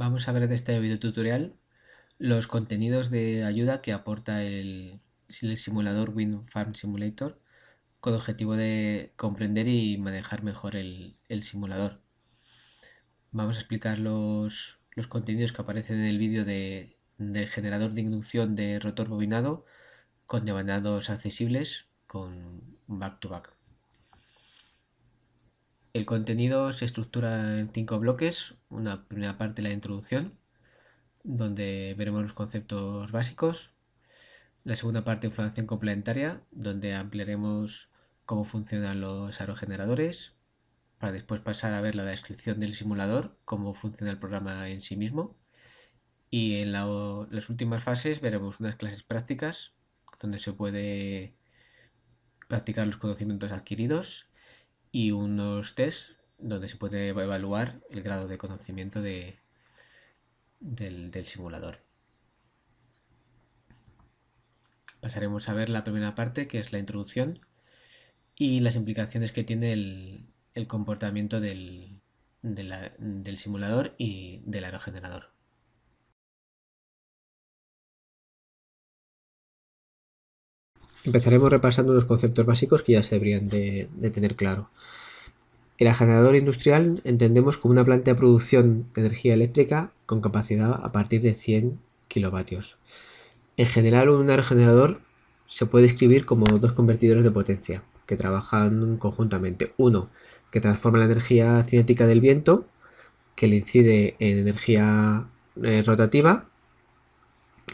Vamos a ver en este video tutorial los contenidos de ayuda que aporta el simulador Wind Farm Simulator con objetivo de comprender y manejar mejor el simulador. Vamos a explicar los contenidos que aparecen en el vídeo del generador de inducción de rotor bobinado con devanados accesibles con back-to-back. El contenido se estructura en 5 bloques. Una primera parte, la introducción, donde veremos los conceptos básicos. La segunda parte, información complementaria, donde ampliaremos cómo funcionan los aerogeneradores, para después pasar a ver la descripción del simulador, cómo funciona el programa en sí mismo. Y en las últimas fases veremos unas clases prácticas, donde se puede practicar los conocimientos adquiridos, y unos tests, donde se puede evaluar el grado de conocimiento del simulador. Pasaremos a ver la primera parte, que es la introducción y las implicaciones que tiene el comportamiento del simulador y del aerogenerador. Empezaremos repasando unos conceptos básicos que ya se deberían de tener claro. El aerogenerador industrial entendemos como una planta de producción de energía eléctrica con capacidad a partir de 100 kilovatios. En general, un aerogenerador se puede describir como dos convertidores de potencia que trabajan conjuntamente. Uno que transforma la energía cinética del viento, que le incide en energía rotativa,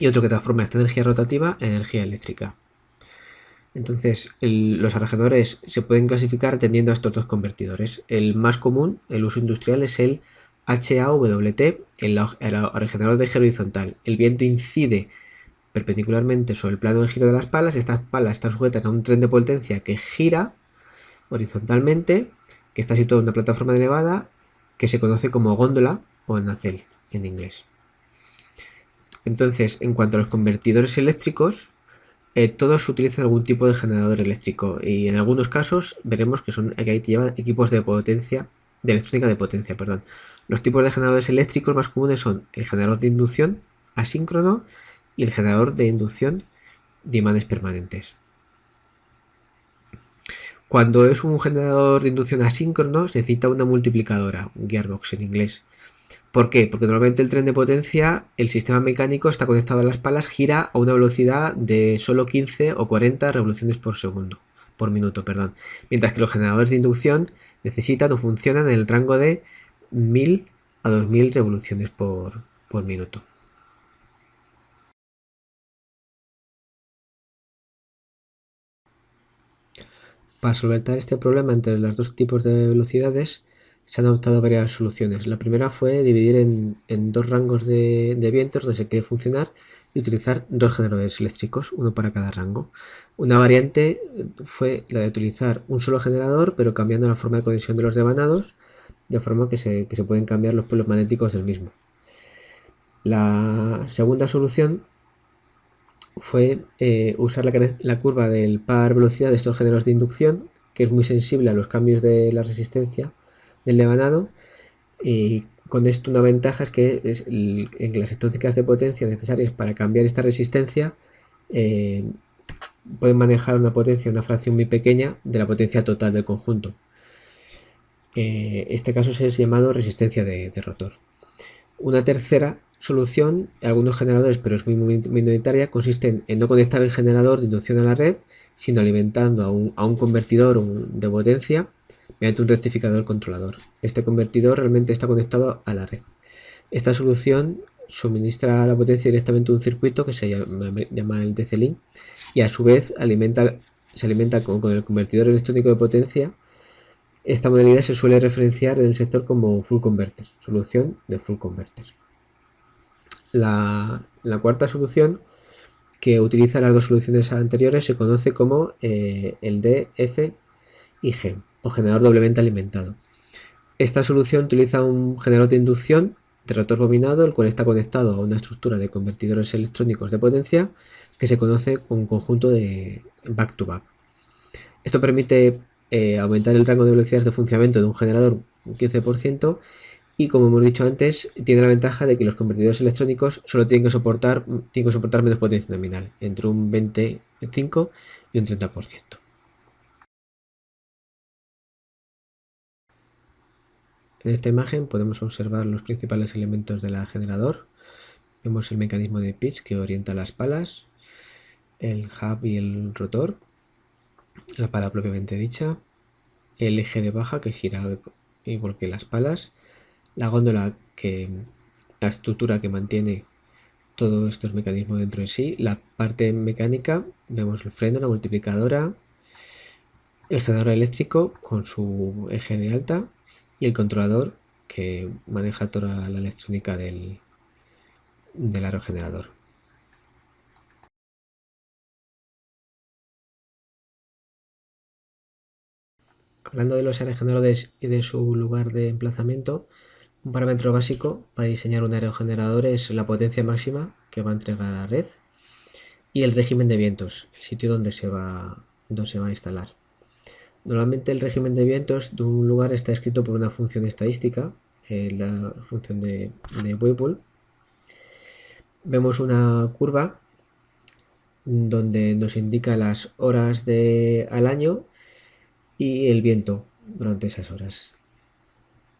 y otro que transforma esta energía rotativa en energía eléctrica. Entonces, los aerogeneradores se pueden clasificar atendiendo a estos dos convertidores. El más común, el uso industrial, es el HAWT, el aerogenerador de eje horizontal. El viento incide perpendicularmente sobre el plano de giro de las palas. Estas palas están sujetas a un tren de potencia que gira horizontalmente, que está situado en una plataforma elevada, que se conoce como góndola o nacelle en inglés. Entonces, en cuanto a los convertidores eléctricos, todos utilizan algún tipo de generador eléctrico y en algunos casos veremos que llevan equipos de potencia, de electrónica de potencia, perdón. Los tipos de generadores eléctricos más comunes son el generador de inducción asíncrono y el generador de inducción de imanes permanentes. Cuando es un generador de inducción asíncrono se necesita una multiplicadora, un gearbox en inglés. ¿Por qué? Porque normalmente el tren de potencia, el sistema mecánico está conectado a las palas, gira a una velocidad de solo 15 o 40 revoluciones por minuto, mientras que los generadores de inducción necesitan o funcionan en el rango de 1000 a 2000 revoluciones por minuto. Para solventar este problema entre los dos tipos de velocidades, se han adoptado varias soluciones. La primera fue dividir en dos rangos de vientos donde se quiere funcionar y utilizar dos generadores eléctricos, uno para cada rango. Una variante fue la de utilizar un solo generador, pero cambiando la forma de conexión de los devanados, de forma que se pueden cambiar los polos magnéticos del mismo. La segunda solución fue usar la curva del par velocidad de estos generadores de inducción, que es muy sensible a los cambios de la resistencia del devanado, y con esto una ventaja es que en las electrónicas de potencia necesarias para cambiar esta resistencia pueden manejar una potencia, una fracción muy pequeña de la potencia total del conjunto. Este caso es llamado resistencia de rotor. Una tercera solución, algunos generadores, pero es muy minoritaria, consiste en no conectar el generador de inducción a la red, sino alimentando a un convertidor de potencia mediante un rectificador controlador. Este convertidor realmente está conectado a la red. Esta solución suministra la potencia directamente a un circuito que se llama el DC-Link y a su vez se alimenta con el convertidor electrónico de potencia. Esta modalidad se suele referenciar en el sector como full converter, solución de full converter. La cuarta solución, que utiliza las dos soluciones anteriores, se conoce como el DFIG o generador doblemente alimentado. Esta solución utiliza un generador de inducción de rotor bobinado, el cual está conectado a una estructura de convertidores electrónicos de potencia que se conoce como un conjunto de back-to-back. Esto permite aumentar el rango de velocidades de funcionamiento de un generador un 15% Y como hemos dicho antes, tiene la ventaja de que los convertidores electrónicos solo tienen que soportar menos potencia nominal, entre un 25 y un 30%. En esta imagen podemos observar los principales elementos del generador. Vemos el mecanismo de pitch que orienta las palas, el hub y el rotor, la pala propiamente dicha, el eje de baja que gira igual que las palas, la góndola la estructura que mantiene todos estos mecanismos dentro de sí, la parte mecánica, vemos el freno, la multiplicadora, el generador eléctrico con su eje de alta y el controlador que maneja toda la electrónica del aerogenerador. Hablando de los aerogeneradores y de su lugar de emplazamiento, un parámetro básico para diseñar un aerogenerador es la potencia máxima que va a entregar a la red y el régimen de vientos, el sitio donde se va a instalar. Normalmente el régimen de vientos de un lugar está escrito por una función estadística, la función de Weibull. Vemos una curva donde nos indica las horas al año y el viento durante esas horas.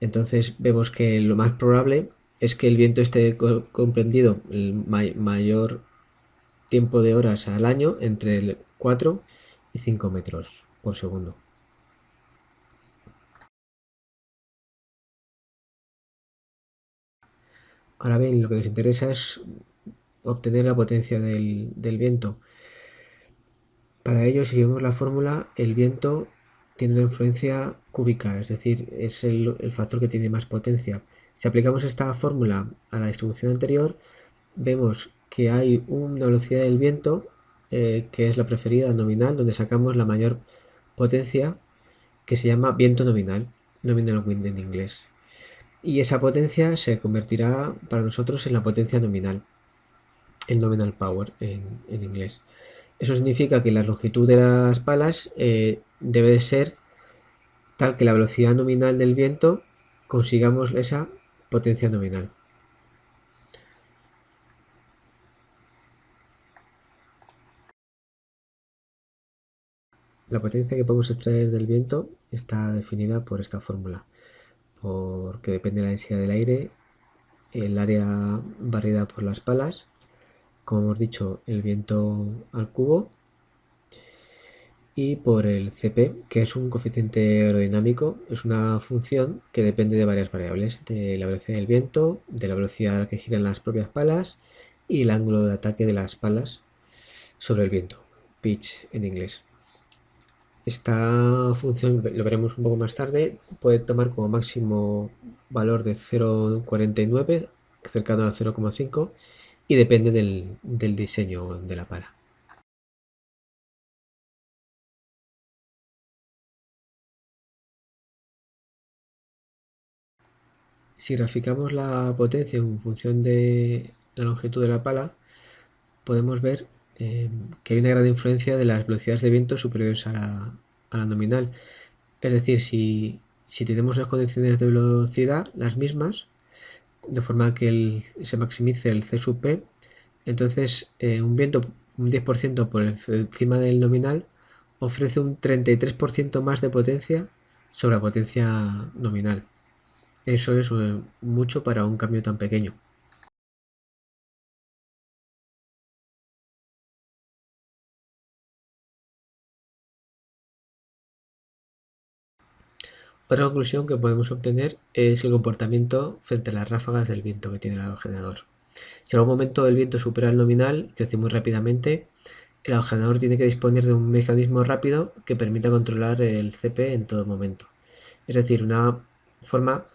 Entonces vemos que lo más probable es que el viento esté comprendido el mayor tiempo de horas al año entre 4 y 5 metros por segundo. Ahora bien, lo que nos interesa es obtener la potencia del viento. Para ello, si vemos la fórmula, el viento tiene una influencia cúbica, es decir, es el factor que tiene más potencia. Si aplicamos esta fórmula a la distribución anterior, vemos que hay una velocidad del viento que es la preferida nominal, donde sacamos la mayor potencia, que se llama viento nominal, nominal wind en inglés. Y esa potencia se convertirá para nosotros en la potencia nominal, el nominal power en inglés. Eso significa que la longitud de las palas debe de ser tal que la velocidad nominal del viento consigamos esa potencia nominal. La potencia que podemos extraer del viento está definida por esta fórmula, porque depende de la densidad del aire, el área barrida por las palas, como hemos dicho, el viento al cubo, y por el Cp, que es un coeficiente aerodinámico, es una función que depende de varias variables, de la velocidad del viento, de la velocidad a la que giran las propias palas y el ángulo de ataque de las palas sobre el viento, pitch en inglés. Esta función, lo veremos un poco más tarde, puede tomar como máximo valor de 0,49, cercano al 0,5, y depende del diseño de la pala. Si graficamos la potencia en función de la longitud de la pala, podemos ver que hay una gran influencia de las velocidades de viento superiores a la nominal. Es decir, si tenemos las condiciones de velocidad, las mismas, de forma que se maximice el C sub P, entonces un viento un 10% por encima del nominal ofrece un 33% más de potencia sobre la potencia nominal. Eso es mucho para un cambio tan pequeño. Otra conclusión que podemos obtener es el comportamiento frente a las ráfagas del viento que tiene el aerogenerador. Si en algún momento el viento supera el nominal, crece muy rápidamente, el aerogenerador tiene que disponer de un mecanismo rápido que permita controlar el Cp en todo momento. Es decir, una forma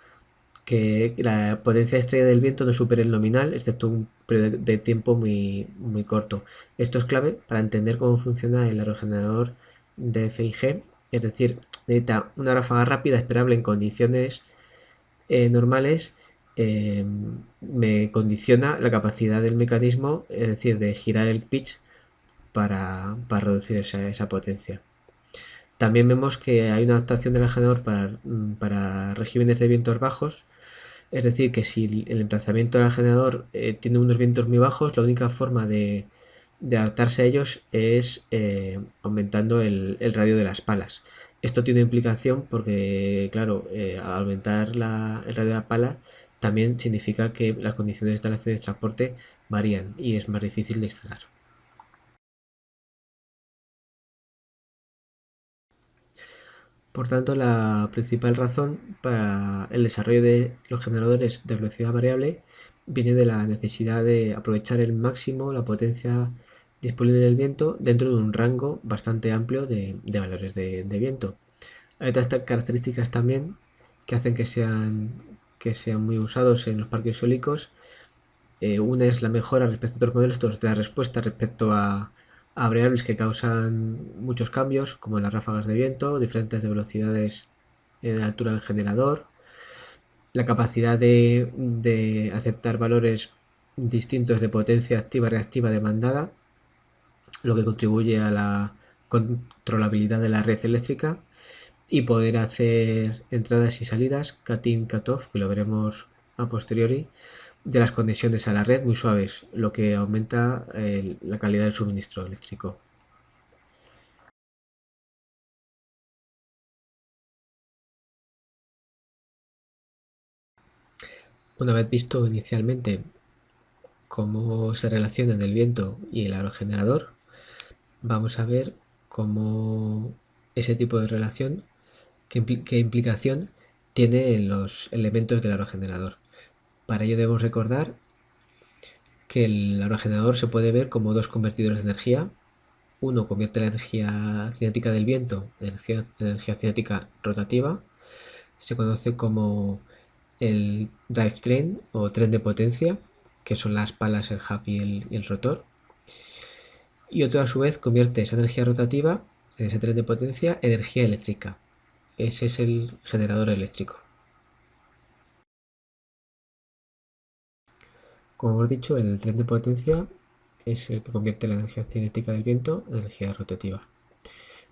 que la potencia extraída del viento no supere el nominal, excepto un periodo de tiempo muy, muy corto. Esto es clave para entender cómo funciona el aerogenerador de FIG, es decir, necesita una ráfaga rápida esperable en condiciones normales. Me condiciona la capacidad del mecanismo, es decir, de girar el pitch para reducir esa potencia. También vemos que hay una adaptación del generador para regímenes de vientos bajos, Es decir, que si el emplazamiento del generador tiene unos vientos muy bajos, la única forma de adaptarse a ellos es aumentando el radio de las palas. Esto tiene implicación porque, claro, al aumentar el radio de la pala también significa que las condiciones de instalación de transporte varían y es más difícil de instalar. Por tanto, la principal razón para el desarrollo de los generadores de velocidad variable viene de la necesidad de aprovechar el máximo la potencia disponible del viento dentro de un rango bastante amplio de valores de viento. Hay otras características también que hacen que sean muy usados en los parques eólicos. Una es la mejora respecto a otros modelos de la respuesta respecto a variables que causan muchos cambios, como las ráfagas de viento, diferentes de velocidades de altura del generador, la capacidad de aceptar valores distintos de potencia activa y reactiva demandada, lo que contribuye a la controlabilidad de la red eléctrica y poder hacer entradas y salidas, cut-in, cut-off, que lo veremos a posteriori, de las conexiones a la red muy suaves, lo que aumenta la calidad del suministro eléctrico. Una vez visto inicialmente cómo se relacionan el viento y el aerogenerador, vamos a ver cómo ese tipo de relación, qué implicación tiene en los elementos del aerogenerador. Para ello debemos recordar que el aerogenerador se puede ver como dos convertidores de energía. Uno convierte la energía cinética del viento en energía cinética rotativa. Se conoce como el drivetrain o tren de potencia, que son las palas, el hub y el rotor. Y otro a su vez convierte esa energía rotativa, ese tren de potencia, en energía eléctrica. Ese es el generador eléctrico. Como hemos dicho, el tren de potencia es el que convierte la energía cinética del viento en energía rotativa.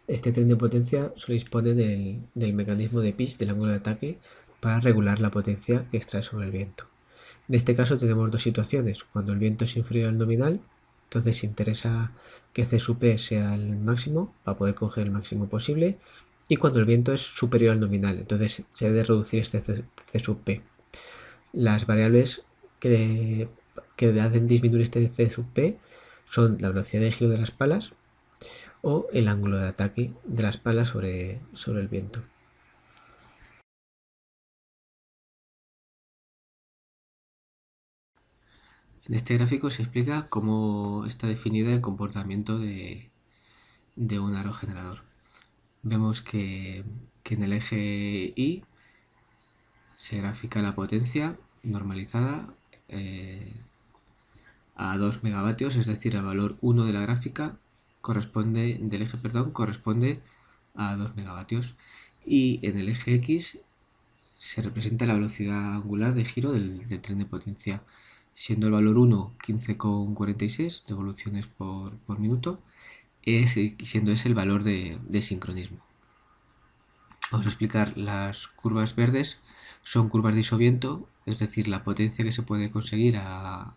Este tren de potencia solo dispone del mecanismo de pitch del ángulo de ataque para regular la potencia que extrae sobre el viento. En este caso tenemos dos situaciones. Cuando el viento es inferior al nominal, entonces interesa que C sub P sea el máximo para poder coger el máximo posible. Y cuando el viento es superior al nominal, entonces se debe reducir este C sub P. Las variables que hacen disminuir este C sub P son la velocidad de giro de las palas o el ángulo de ataque de las palas sobre el viento. En este gráfico se explica cómo está definido el comportamiento de un aerogenerador. Vemos que en el eje Y se grafica la potencia normalizada a 2 megavatios, es decir, el valor 1 de la gráfica del eje, corresponde a 2 megavatios. Y en el eje X se representa la velocidad angular de giro del tren de potencia, siendo el valor 1 15,46 revoluciones por minuto, siendo ese el valor de sincronismo. Vamos a explicar las curvas verdes. Son curvas de isoviento, es decir, la potencia que se puede conseguir a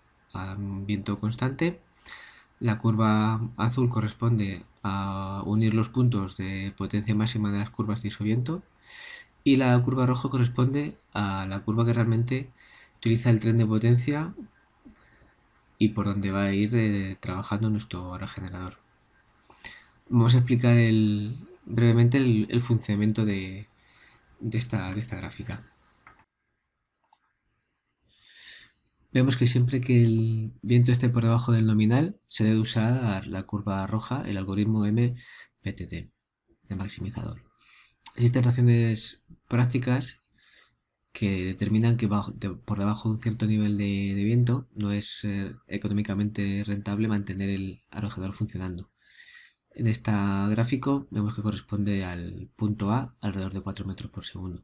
un viento constante. La curva azul corresponde a unir los puntos de potencia máxima de las curvas de isoviento. Y la curva roja corresponde a la curva que realmente utiliza el tren de potencia y por donde va a ir trabajando nuestro aerogenerador. Vamos a explicar brevemente el funcionamiento de esta gráfica. Vemos que siempre que el viento esté por debajo del nominal, se debe usar la curva roja, el algoritmo MPTT de maximizador. Existen razones prácticas que determinan que por debajo de un cierto nivel de viento no es económicamente rentable mantener el aerogenerador funcionando. En este gráfico vemos que corresponde al punto A, alrededor de 4 metros por segundo.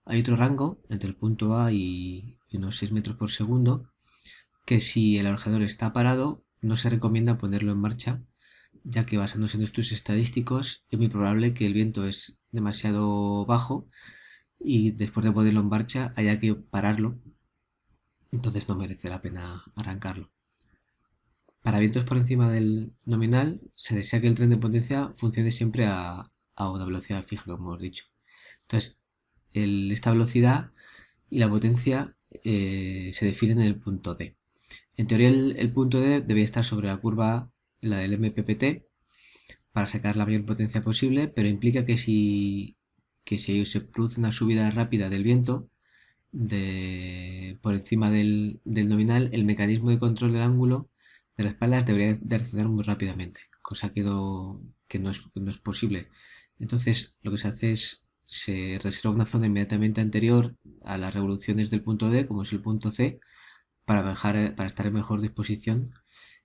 Hay otro rango entre el punto A y unos 6 metros por segundo, que si el aerogenerador está parado no se recomienda ponerlo en marcha, ya que basándose en estudios estadísticos es muy probable que el viento es demasiado bajo y después de ponerlo en marcha haya que pararlo, entonces no merece la pena arrancarlo. Para vientos por encima del nominal, se desea que el tren de potencia funcione siempre a una velocidad fija, como hemos dicho. Entonces, esta velocidad y la potencia se definen en el punto D. En teoría, el punto D debe estar sobre la curva, la del MPPT, para sacar la mayor potencia posible, pero implica que si se produce una subida rápida del viento por encima del nominal, el mecanismo de control del ángulo de las palas debería de reaccionar muy rápidamente, cosa que no es posible. Entonces, lo que se hace es se reserva una zona inmediatamente anterior a las revoluciones del punto D, como es el punto C, para estar en mejor disposición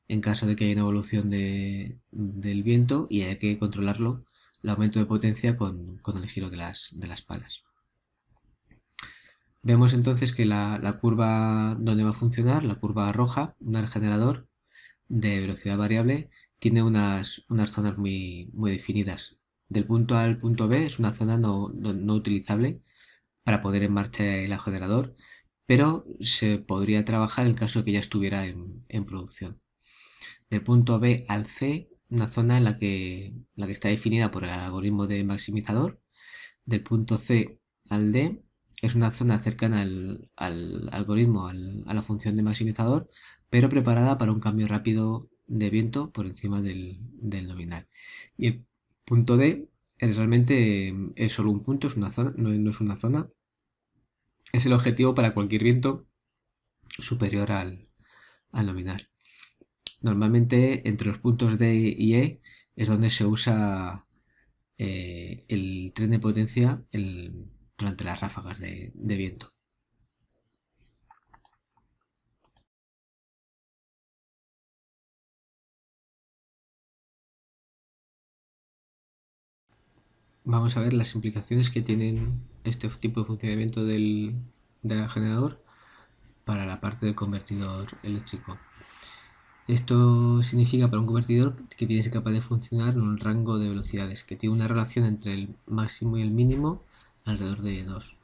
en caso de que haya una evolución del viento y haya que controlarlo, el aumento de potencia con el giro de las palas. Vemos entonces que la curva donde va a funcionar, la curva roja, un generador de velocidad variable, tiene unas zonas muy, muy definidas. Del punto A al punto B es una zona no utilizable para poner en marcha el generador, pero se podría trabajar en caso de que ya estuviera en producción. Del punto B al C, una zona en la que está definida por el algoritmo de maximizador. Del punto C al D es una zona cercana al algoritmo, a la función de maximizador, pero preparada para un cambio rápido de viento por encima del nominal. Y el punto D realmente es solo un punto, es una zona, no es una zona, es el objetivo para cualquier viento superior al nominal. Normalmente entre los puntos D y E es donde se usa el tren de potencia durante las ráfagas de viento. Vamos a ver las implicaciones que tienen este tipo de funcionamiento del generador para la parte del convertidor eléctrico. Esto significa para un convertidor que tiene que ser capaz de funcionar en un rango de velocidades, que tiene una relación entre el máximo y el mínimo alrededor de 2.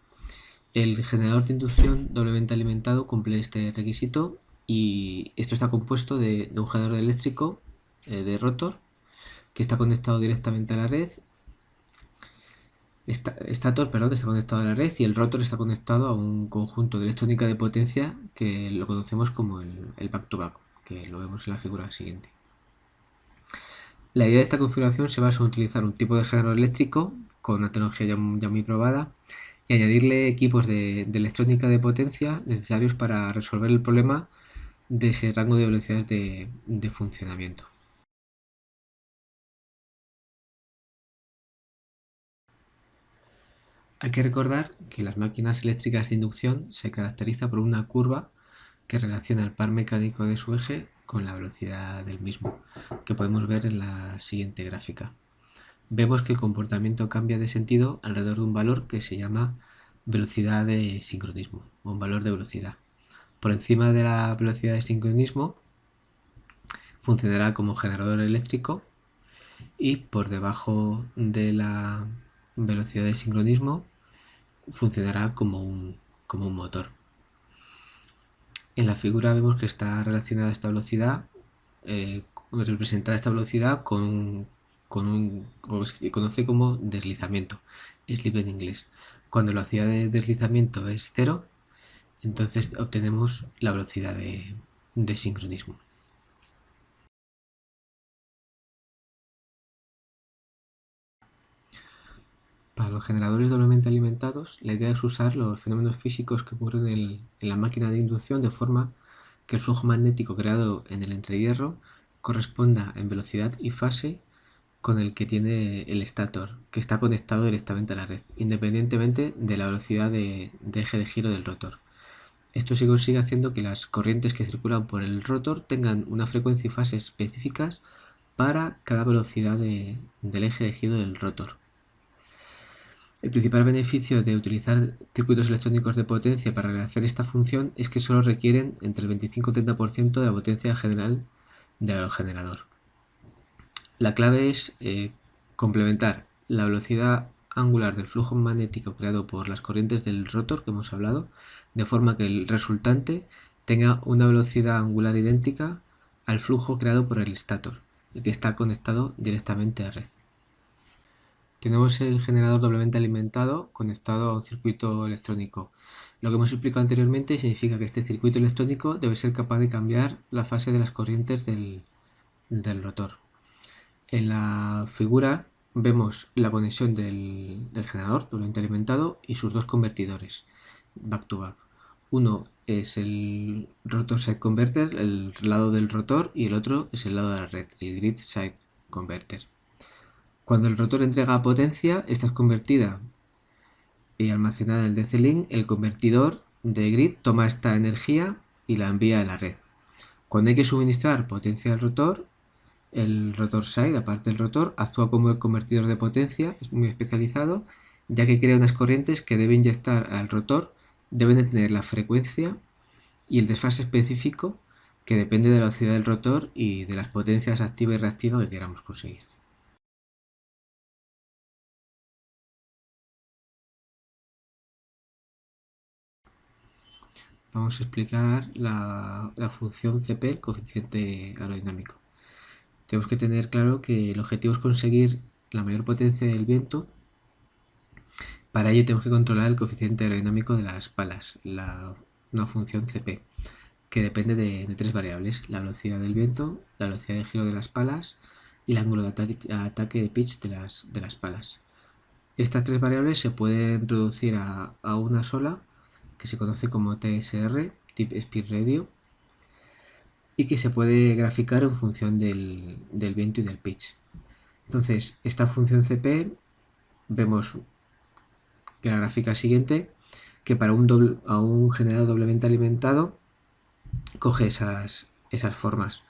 El generador de inducción doblemente alimentado cumple este requisito y esto está compuesto de un generador eléctrico de rotor que está conectado directamente a la red. Stator, perdón, está conectado a la red y el rotor está conectado a un conjunto de electrónica de potencia que lo conocemos como el back-to-back, que lo vemos en la figura siguiente. La idea de esta configuración se basa en utilizar un tipo de generador eléctrico con una tecnología ya muy probada y añadirle equipos de electrónica de potencia necesarios para resolver el problema de ese rango de velocidades de funcionamiento. Hay que recordar que las máquinas eléctricas de inducción se caracterizan por una curva que relaciona el par mecánico de su eje con la velocidad del mismo, que podemos ver en la siguiente gráfica. Vemos que el comportamiento cambia de sentido alrededor de un valor que se llama velocidad de sincronismo, o un valor de velocidad. Por encima de la velocidad de sincronismo funcionará como generador eléctrico y por debajo de la velocidad de sincronismo funcionará como un motor. En la figura vemos que está relacionada esta velocidad, representada esta velocidad con lo que se conoce como deslizamiento, slip en inglés. Cuando la velocidad de deslizamiento es cero, entonces obtenemos la velocidad de sincronismo. Para los generadores doblemente alimentados, la idea es usar los fenómenos físicos que ocurren en la máquina de inducción de forma que el flujo magnético creado en el entrehierro corresponda en velocidad y fase con el que tiene el estator, que está conectado directamente a la red, independientemente de la velocidad de eje de giro del rotor. Esto se consigue haciendo que las corrientes que circulan por el rotor tengan una frecuencia y fase específicas para cada velocidad del eje de giro del rotor. El principal beneficio de utilizar circuitos electrónicos de potencia para realizar esta función es que solo requieren entre el 25 y 30% de la potencia general del aerogenerador. La clave es complementar la velocidad angular del flujo magnético creado por las corrientes del rotor que hemos hablado, de forma que el resultante tenga una velocidad angular idéntica al flujo creado por el estator, el que está conectado directamente a red. Tenemos el generador doblemente alimentado conectado a un circuito electrónico. Lo que hemos explicado anteriormente significa que este circuito electrónico debe ser capaz de cambiar la fase de las corrientes del rotor. En la figura vemos la conexión del generador doblemente alimentado y sus dos convertidores back to back. Uno es el rotor side converter, el lado del rotor, y el otro es el lado de la red, el grid side converter. Cuando el rotor entrega potencia, esta es convertida y almacenada en el DC-Link. El convertidor de grid toma esta energía y la envía a la red. Cuando hay que suministrar potencia al rotor, el rotor side, aparte del rotor, actúa como el convertidor de potencia, es muy especializado, ya que crea unas corrientes que debe inyectar al rotor, deben de tener la frecuencia y el desfase específico que depende de la velocidad del rotor y de las potencias activa y reactiva que queramos conseguir. Vamos a explicar la función Cp, el coeficiente aerodinámico. Tenemos que tener claro que el objetivo es conseguir la mayor potencia del viento. Para ello tenemos que controlar el coeficiente aerodinámico de las palas, una función Cp, que depende de tres variables: la velocidad del viento, la velocidad de giro de las palas y el ángulo de ataque de pitch de las palas. Estas tres variables se pueden reducir a una sola, que se conoce como TSR, Tip Speed Radio, y que se puede graficar en función del viento y del pitch. Entonces, esta función Cp, vemos que la gráfica siguiente, que para un generador doblemente alimentado coge esas formas.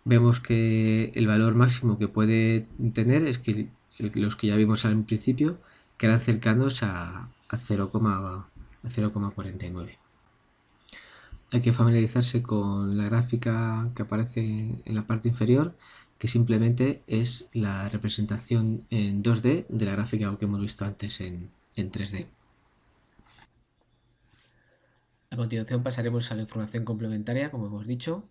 Vemos que el valor máximo que puede tener es que los que ya vimos al principio, que eran cercanos a 0,49. Hay que familiarizarse con la gráfica que aparece en la parte inferior, que simplemente es la representación en 2D de la gráfica que hemos visto antes en 3D. A continuación pasaremos a la información complementaria, como hemos dicho.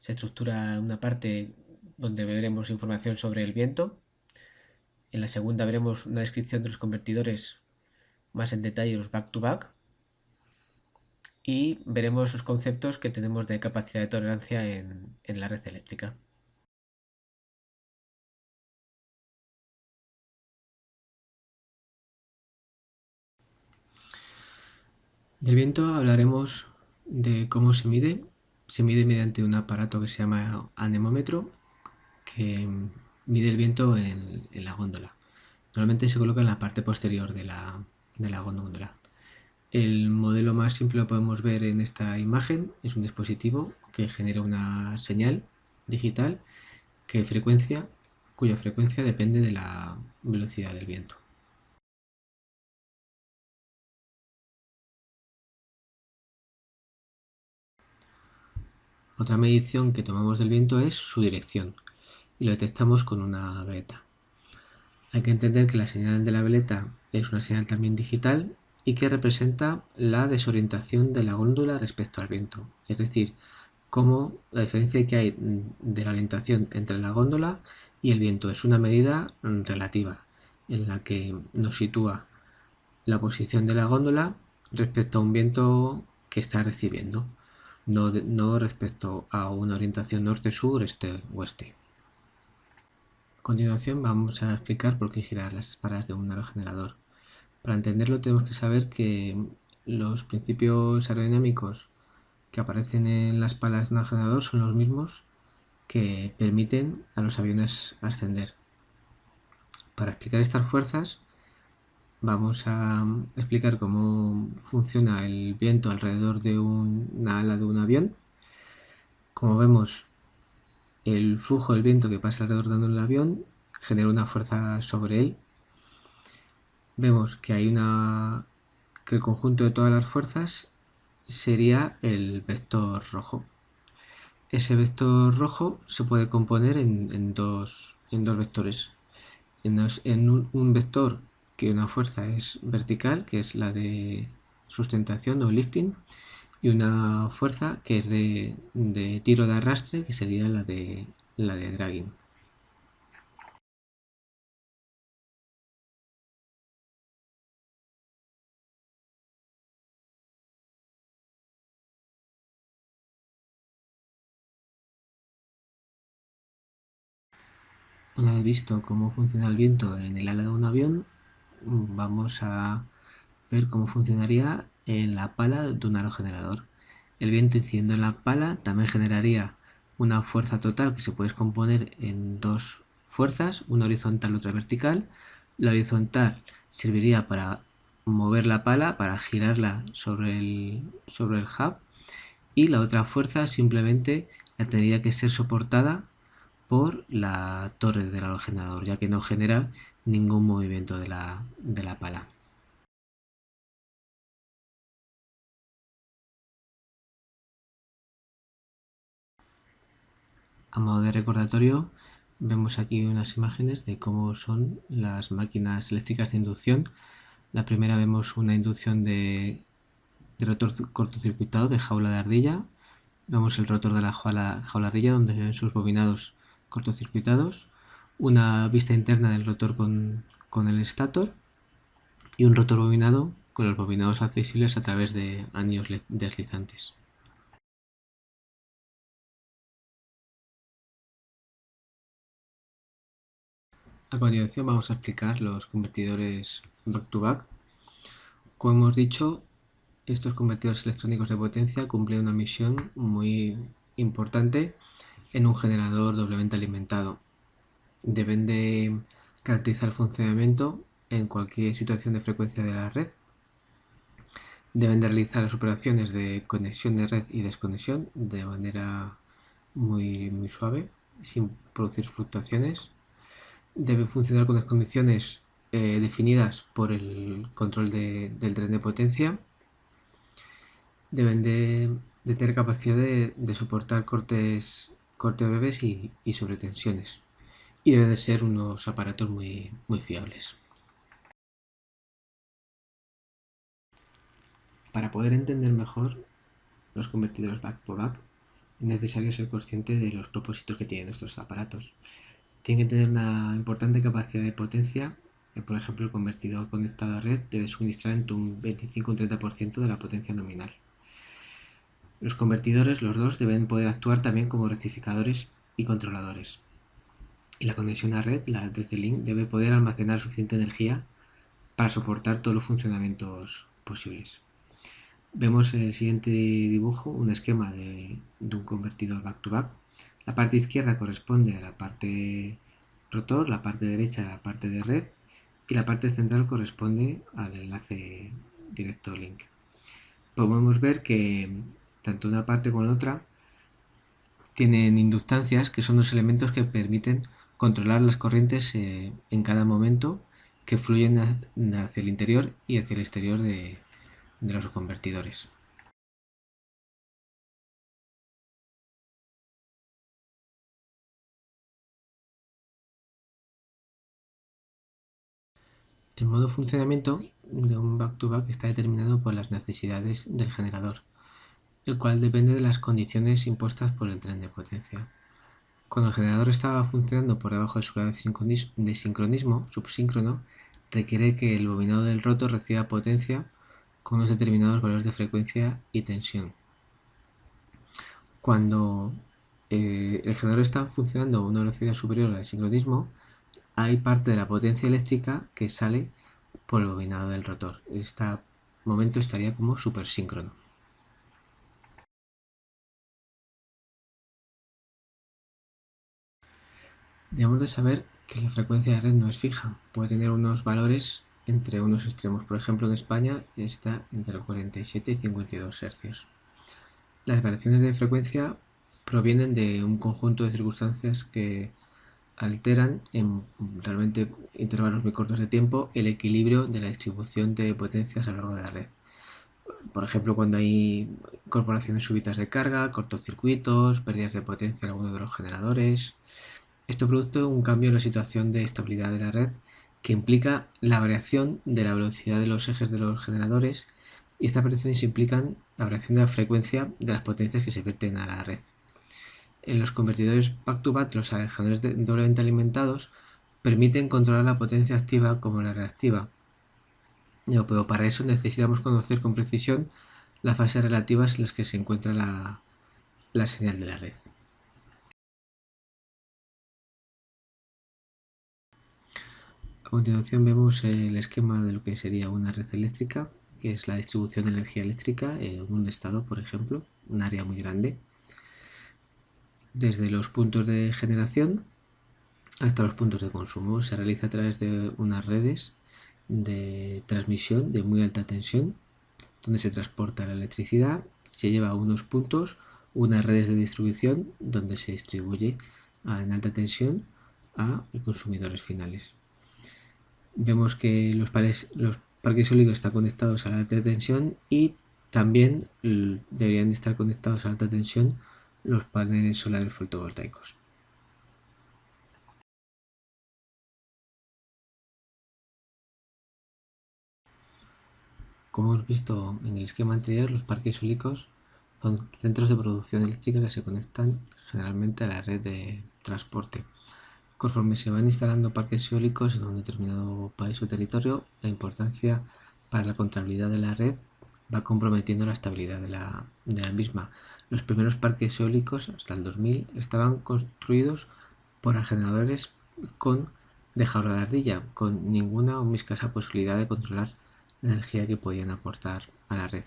Se estructura una parte donde veremos información sobre el viento. En la segunda veremos una descripción de los convertidores más en detalle, los back-to-back. Y veremos los conceptos que tenemos de capacidad de tolerancia en la red eléctrica. Del viento hablaremos de cómo se mide. Se mide mediante un aparato que se llama anemómetro, que mide el viento en la góndola. Normalmente se coloca en la parte posterior de la góndola. El modelo más simple lo podemos ver en esta imagen. Es un dispositivo que genera una señal digital cuya frecuencia depende de la velocidad del viento. Otra medición que tomamos del viento es su dirección y lo detectamos con una veleta. Hay que entender que la señal de la veleta es una señal también digital y que representa la desorientación de la góndola respecto al viento, es decir, cómo la diferencia que hay de la orientación entre la góndola y el viento es una medida relativa en la que nos sitúa la posición de la góndola respecto a un viento que está recibiendo, no respecto a una orientación norte-sur, este-oeste. A continuación vamos a explicar por qué girar las palas de un aerogenerador. Para entenderlo tenemos que saber que los principios aerodinámicos que aparecen en las palas de un aerogenerador son los mismos que permiten a los aviones ascender. Para explicar estas fuerzas vamos a explicar cómo funciona el viento alrededor de una ala de un avión. Como vemos, el flujo del viento que pasa alrededor de un avión genera una fuerza sobre él. Vemos que que el conjunto de todas las fuerzas sería el vector rojo. Ese vector rojo se puede componer en dos vectores. en un vector que una fuerza es vertical, que es la de sustentación o lifting, y una fuerza que es de tiro de arrastre, que sería la de dragging. Una vez visto cómo funciona el viento en el ala de un avión, vamos a ver cómo funcionaría en la pala de un aerogenerador. El viento incidiendo en la pala también generaría una fuerza total que se puede descomponer en dos fuerzas, una horizontal y otra vertical. La horizontal serviría para mover la pala, para girarla sobre el hub, y la otra fuerza simplemente la tendría que ser soportada por la torre del aerogenerador, ya que no genera ningún movimiento de la pala. A modo de recordatorio, vemos aquí unas imágenes de cómo son las máquinas eléctricas de inducción. La primera vemos una inducción de rotor cortocircuitado de jaula de ardilla. Vemos el rotor de la jaula de ardilla donde se ven sus bobinados cortocircuitados. Una vista interna del rotor con el estator y un rotor bobinado con los bobinados accesibles a través de anillos deslizantes. A continuación vamos a explicar los convertidores back-to-back. Como hemos dicho, estos convertidores electrónicos de potencia cumplen una misión muy importante en un generador doblemente alimentado. Deben de caracterizar el funcionamiento en cualquier situación de frecuencia de la red. Deben de realizar las operaciones de conexión de red y desconexión de manera muy, muy suave, sin producir fluctuaciones. Debe funcionar con las condiciones definidas por el control del tren de potencia. Deben de tener capacidad de soportar cortes breves y sobretensiones. Y deben de ser unos aparatos muy, muy fiables. Para poder entender mejor los convertidores back-to-back, es necesario ser consciente de los propósitos que tienen estos aparatos. Tienen que tener una importante capacidad de potencia. Por ejemplo, el convertidor conectado a red debe suministrar entre un 25 y un 30% de la potencia nominal. Los convertidores, los dos, deben poder actuar también como rectificadores y controladores. Y la conexión a red, la DC-Link, debe poder almacenar suficiente energía para soportar todos los funcionamientos posibles. Vemos en el siguiente dibujo un esquema de un convertidor back-to-back. La parte izquierda corresponde a la parte rotor, la parte derecha a la parte de red y la parte central corresponde al enlace directo link. Podemos ver que tanto una parte como la otra tienen inductancias, que son los elementos que permiten controlar las corrientes en cada momento que fluyen hacia el interior y hacia el exterior de los convertidores. El modo de funcionamiento de un back-to-back está determinado por las necesidades del generador, el cual depende de las condiciones impuestas por el tren de potencia. Cuando el generador está funcionando por debajo de su grado de sincronismo subsíncrono, requiere que el bobinado del rotor reciba potencia con unos determinados valores de frecuencia y tensión. Cuando el generador está funcionando a una velocidad superior al sincronismo, hay parte de la potencia eléctrica que sale por el bobinado del rotor. Este momento estaría como supersíncrono. Debemos de saber que la frecuencia de red no es fija, puede tener unos valores entre unos extremos. Por ejemplo, en España está entre los 47 y 52 Hz. Las variaciones de frecuencia provienen de un conjunto de circunstancias que alteran en realmente intervalos muy cortos de tiempo el equilibrio de la distribución de potencias a lo largo de la red. Por ejemplo, cuando hay incorporaciones súbitas de carga, cortocircuitos, pérdidas de potencia en alguno de los generadores, Esto produce un cambio en la situación de estabilidad de la red que implica la variación de la velocidad de los ejes de los generadores, y estas variaciones implican la variación de la frecuencia de las potencias que se vierten a la red. En los convertidores back-to-back, los generadores doblemente alimentados permiten controlar la potencia activa como la reactiva, pero para eso necesitamos conocer con precisión las fases relativas en las que se encuentra la señal de la red. A continuación vemos el esquema de lo que sería una red eléctrica, que es la distribución de energía eléctrica en un estado, por ejemplo, un área muy grande, desde los puntos de generación hasta los puntos de consumo. Se realiza a través de unas redes de transmisión de muy alta tensión, donde se transporta la electricidad, se lleva a unos puntos, unas redes de distribución, donde se distribuye en alta tensión a consumidores finales. Vemos que los parques eólicos están conectados a la alta tensión, y también deberían de estar conectados a alta tensión los paneles solares fotovoltaicos. Como hemos visto en el esquema anterior, los parques eólicos son centros de producción eléctrica que se conectan generalmente a la red de transporte. Conforme se van instalando parques eólicos en un determinado país o territorio, la importancia para la contabilidad de la red va comprometiendo la estabilidad de la misma. Los primeros parques eólicos, hasta el 2000, estaban construidos por generadores de jaula de ardilla, con ninguna o muy escasa posibilidad de controlar la energía que podían aportar a la red.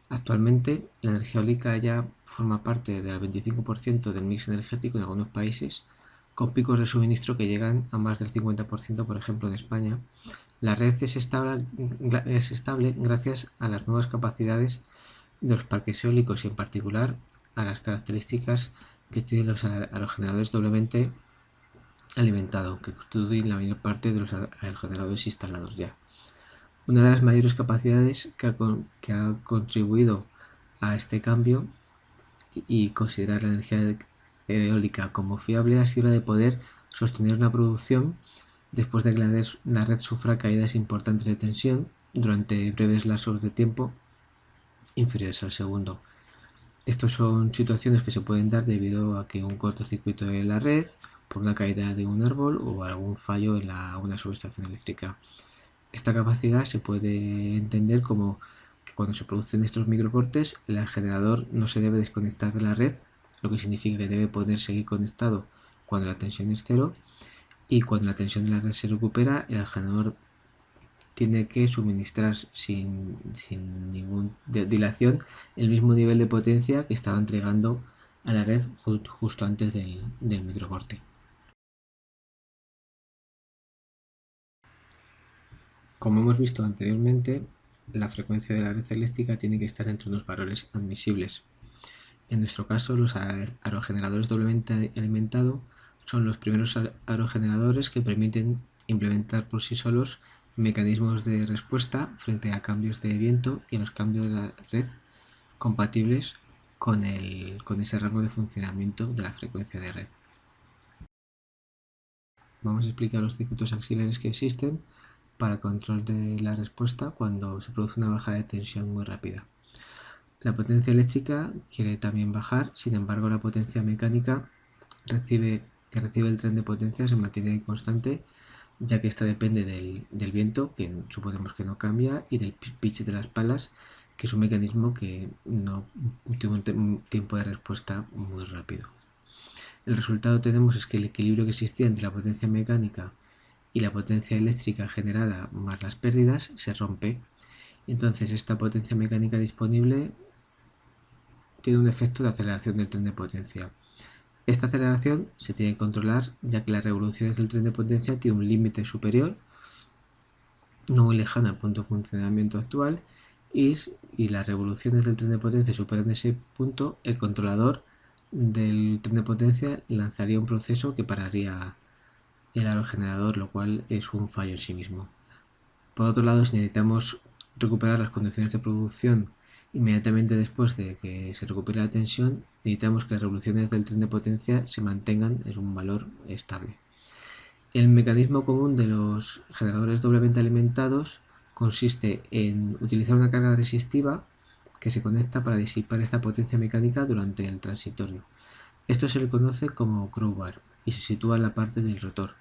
Actualmente, la energía eólica ya forma parte del 25% del mix energético en algunos países, con picos de suministro que llegan a más del 50%, por ejemplo en España. La red es estable gracias a las nuevas capacidades de los parques eólicos, y en particular a las características que tienen los aerogeneradores doblemente alimentados, que constituyen la mayor parte de los aerogeneradores instalados ya. Una de las mayores capacidades que ha contribuido a este cambio y considerar la energía eólica como fiable ha sido la de poder sostener una producción después de que la red sufra caídas importantes de tensión durante breves lapsos de tiempo inferiores al segundo. Estas son situaciones que se pueden dar debido a que un cortocircuito de la red, por una caída de un árbol o algún fallo en una subestación eléctrica. Esta capacidad se puede entender como que cuando se producen estos microcortes, el generador no se debe desconectar de la red, lo que significa que debe poder seguir conectado cuando la tensión es cero, y cuando la tensión de la red se recupera, el generador tiene que suministrar sin ninguna dilación el mismo nivel de potencia que estaba entregando a la red justo antes del microcorte. Como hemos visto anteriormente, la frecuencia de la red eléctrica tiene que estar entre unos valores admisibles. En nuestro caso, los aerogeneradores doblemente alimentados son los primeros aerogeneradores que permiten implementar por sí solos mecanismos de respuesta frente a cambios de viento y a los cambios de la red compatibles con ese rango de funcionamiento de la frecuencia de red. Vamos a explicar los circuitos auxiliares que existen para control de la respuesta cuando se produce una bajada de tensión muy rápida. La potencia eléctrica quiere también bajar, sin embargo la potencia mecánica que recibe el tren de potencia se mantiene constante, ya que esta depende del viento, que suponemos que no cambia, y del pitch de las palas, que es un mecanismo que no tiene un tiempo de respuesta muy rápido. El resultado tenemos es que el equilibrio que existía entre la potencia mecánica y la potencia eléctrica generada más las pérdidas se rompe. Entonces esta potencia mecánica disponible tiene un efecto de aceleración del tren de potencia. Esta aceleración se tiene que controlar, ya que las revoluciones del tren de potencia tienen un límite superior, no muy lejano al punto de funcionamiento actual, y las revoluciones del tren de potencia superan ese punto, el controlador del tren de potencia lanzaría un proceso que pararía el aerogenerador, lo cual es un fallo en sí mismo. Por otro lado, si necesitamos recuperar las condiciones de producción Inmediatamente después de que se recupere la tensión, necesitamos que las revoluciones del tren de potencia se mantengan en un valor estable. El mecanismo común de los generadores doblemente alimentados consiste en utilizar una carga resistiva que se conecta para disipar esta potencia mecánica durante el transitorio. Esto se le conoce como crowbar y se sitúa en la parte del rotor.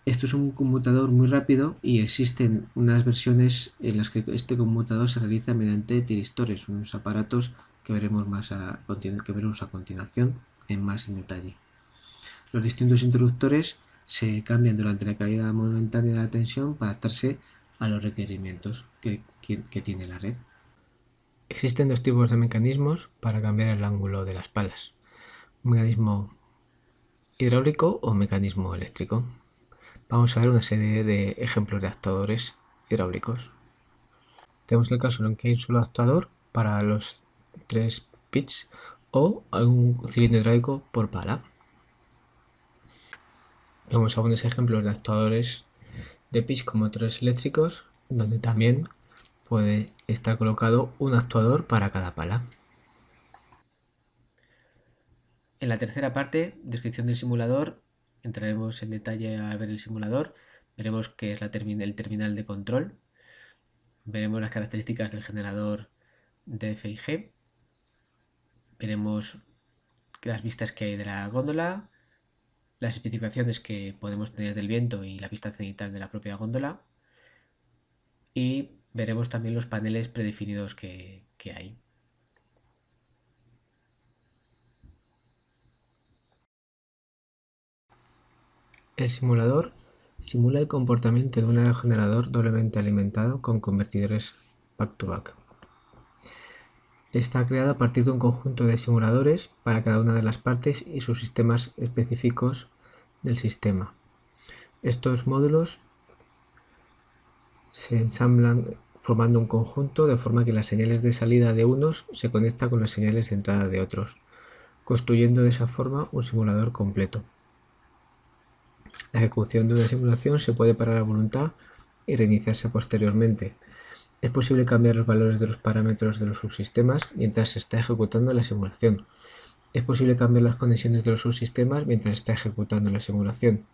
Esto es un conmutador muy rápido y existen unas versiones en las que este conmutador se realiza mediante tiristores, unos aparatos que veremos a continuación en detalle. Los distintos interruptores se cambian durante la caída momentánea de la tensión para adaptarse a los requerimientos que tiene la red. Existen dos tipos de mecanismos para cambiar el ángulo de las palas: un mecanismo hidráulico o mecanismo eléctrico. Vamos a ver una serie de ejemplos de actuadores hidráulicos. Tenemos el caso en que hay un solo actuador para los 3 pitch o un cilindro hidráulico por pala. Vemos algunos ejemplos de actuadores de pitch con motores eléctricos, donde también puede estar colocado un actuador para cada pala. En la tercera parte, descripción del simulador, entraremos en detalle a ver el simulador, veremos qué es el terminal de control, veremos las características del generador de F y G, veremos las vistas que hay de la góndola, las especificaciones que podemos tener del viento y la vista cenital de la propia góndola, y veremos también los paneles predefinidos que hay. El simulador simula el comportamiento de un aerogenerador doblemente alimentado con convertidores back-to-back. Está creado a partir de un conjunto de simuladores para cada una de las partes y sus sistemas específicos del sistema. Estos módulos se ensamblan formando un conjunto de forma que las señales de salida de unos se conectan con las señales de entrada de otros, construyendo de esa forma un simulador completo. La ejecución de una simulación se puede parar a voluntad y reiniciarse posteriormente. Es posible cambiar los valores de los parámetros de los subsistemas mientras se está ejecutando la simulación. Es posible cambiar las conexiones de los subsistemas mientras se está ejecutando la simulación.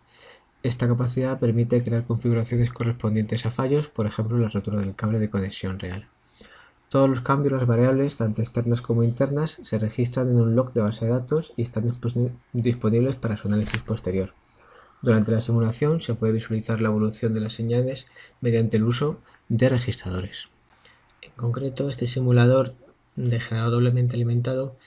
Esta capacidad permite crear configuraciones correspondientes a fallos, por ejemplo la rotura del cable de conexión real. Todos los cambios de las variables, tanto externas como internas, se registran en un log de base de datos y están disponibles para su análisis posterior. Durante la simulación se puede visualizar la evolución de las señales mediante el uso de registradores. En concreto, este simulador de generador doblemente alimentado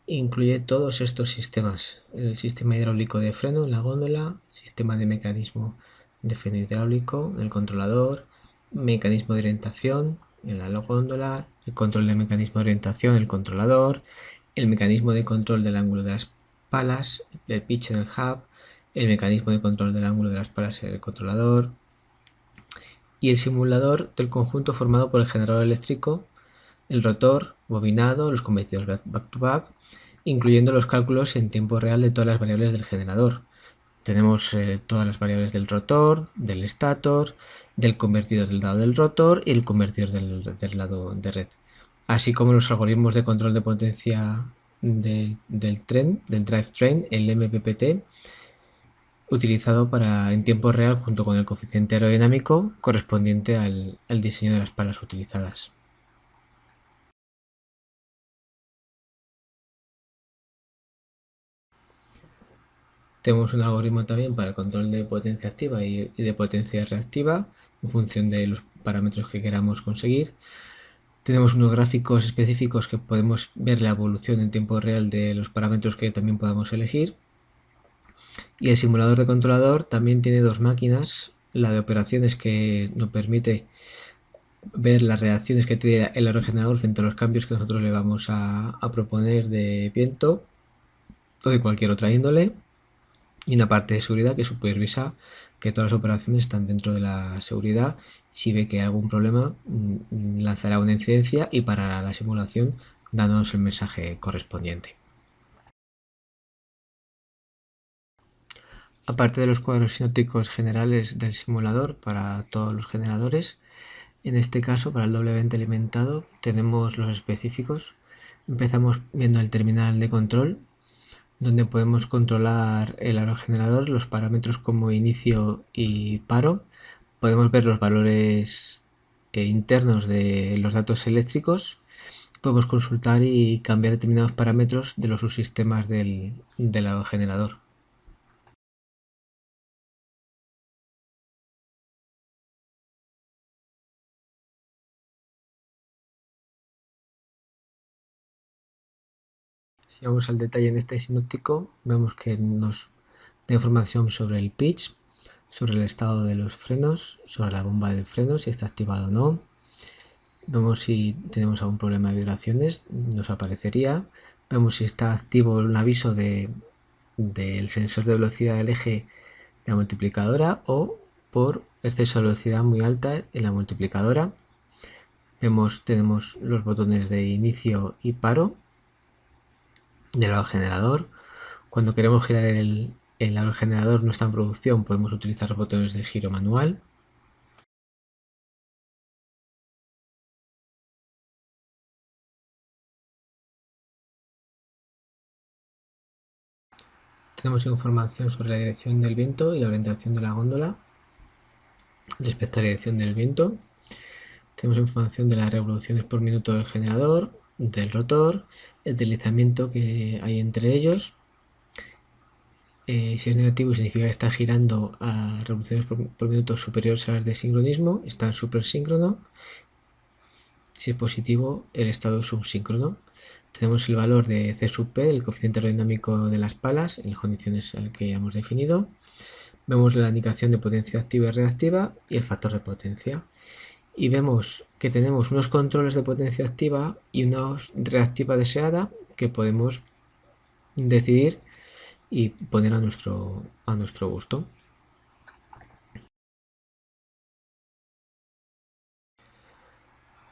incluye todos estos sistemas: el sistema hidráulico de freno en la góndola, sistema de mecanismo de freno hidráulico, el controlador, mecanismo de orientación en la góndola, el control del mecanismo de orientación, el controlador, el mecanismo de control del ángulo de las palas, el pitch en el hub, el mecanismo de control del ángulo de las palas en el controlador y el simulador del conjunto formado por el generador eléctrico, el rotor, bobinado, los convertidores back-to-back, incluyendo los cálculos en tiempo real de todas las variables del generador. Tenemos todas las variables del rotor, del estator, del convertidor del lado del rotor y el convertidor del lado de red, así como los algoritmos de control de potencia del tren, del drivetrain, el MPPT, utilizado en tiempo real junto con el coeficiente aerodinámico correspondiente al diseño de las palas utilizadas. Tenemos un algoritmo también para el control de potencia activa y de potencia reactiva en función de los parámetros que queramos conseguir. Tenemos unos gráficos específicos que podemos ver la evolución en tiempo real de los parámetros que también podamos elegir. Y el simulador de controlador también tiene dos máquinas: la de operaciones, que nos permite ver las reacciones que tiene el aerogenerador frente a los cambios que nosotros le vamos a proponer de viento o de cualquier otra índole, y una parte de seguridad que supervisa que todas las operaciones están dentro de la seguridad. Si ve que hay algún problema, lanzará una incidencia y parará la simulación dándonos el mensaje correspondiente. Aparte de los cuadros sinópticos generales del simulador para todos los generadores, En este caso, para el doblemente alimentado, tenemos los específicos. Empezamos viendo el terminal de control, donde podemos controlar el aerogenerador, los parámetros como inicio y paro. Podemos ver los valores internos de los datos eléctricos. Podemos consultar y cambiar determinados parámetros de los subsistemas del aerogenerador. Si vamos al detalle en este sinóptico, vemos que nos da información sobre el pitch, sobre el estado de los frenos, sobre la bomba de frenos, si está activado o no. Vemos si tenemos algún problema de vibraciones, nos aparecería. Vemos si está activo un aviso del sensor de velocidad del eje de la multiplicadora o por exceso de velocidad muy alta en la multiplicadora. Tenemos los botones de inicio y paro del aerogenerador. Cuando queremos girar el aerogenerador no está en producción, podemos utilizar los botones de giro manual. Tenemos información sobre la dirección del viento y la orientación de la góndola respecto a la dirección del viento. Tenemos información de las revoluciones por minuto del generador, del rotor, el deslizamiento que hay entre ellos. Si es negativo significa que está girando a revoluciones por minuto superiores a las de sincronismo, está en supersíncrono. Si es positivo, el estado es subsíncrono. Tenemos el valor de C sub P, el coeficiente aerodinámico de las palas, en las condiciones que ya hemos definido. Vemos la indicación de potencia activa y reactiva y el factor de potencia. Y vemos que tenemos unos controles de potencia activa y una reactiva deseada que podemos decidir y poner a nuestro gusto.